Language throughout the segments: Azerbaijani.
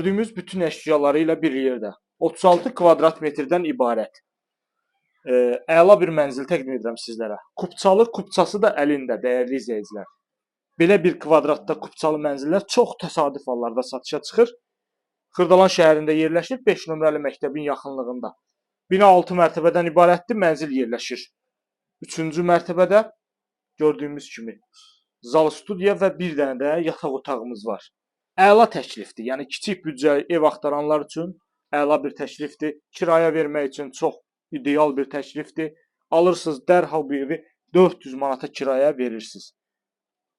Gördüyümüz bütün əşyaları ilə bir yerdə 36 kvadrat metrdən ibarət əla bir mənzil təqdim edirəm sizlərə. Kupçalı, kupçası da əlində, dəyərli izləyicilər. Belə bir kvadratda kupçalı mənzillər çox təsadüf hallarda satışa çıxır. Xırdalan şəhərində yerləşir, 5 nömrəli məktəbin yaxınlığında. Bina 6 mərtəbədən ibarətdir, mənzil yerləşir. 3-cü mərtəbədə gördüyümüz kimi zal studiya və bir dənə də yataq otağımız var. Əla təklifdir. Yəni kiçik büdcəli ev axtaranlar üçün əla bir təklifdir. Kirayə vermək üçün çox ideal bir təklifdir. Alırsınız, dərhal bu evi 400 manata kirayə verirsiniz.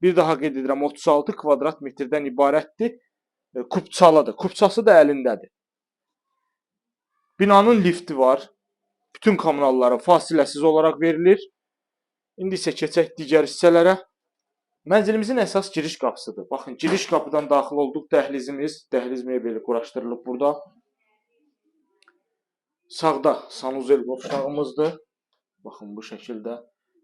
Bir daha qeyd edirəm, 36 kvadrat metrdən ibarətdir. Kupçalıdır. Kupçası da əlindədir. Binanın lifti var. Bütün kommunalları fasiləsiz olaraq verilir. İndi isə keçək digər hissələrə. Mənzilimizin əsas giriş qapısıdır. Baxın, giriş qapıdan daxil olduq, dəhlizimiz, dəhliz mebeli quraşdırılıb burada. Sağda sanuzel qovşağımızdır. Baxın, bu şəkildə.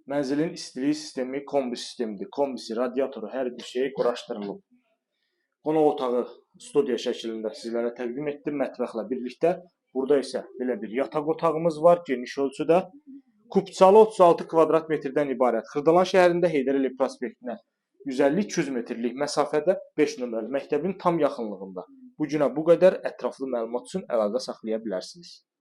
Mənzilin istilik sistemi kombi sistemidir. Kombisi, radiatoru, hər bir şey quraşdırılıb. Qonaq otağı studiya şəklində sizlərə təqdim etdim mətbəxlə birlikdə. Burada isə belə bir yataq otağımız var, geniş ölçüdə. Kupçalı 36 kvadrat metrdən ibarət. Xırdalan şəhərində Heydər Əliyev prospektinə 150-200 metrlik məsafədə 5 nömrəli məktəbin tam yaxınlığında. Bu günə bu qədər ətraflı məlumat üçün əlaqə saxlaya bilərsiniz.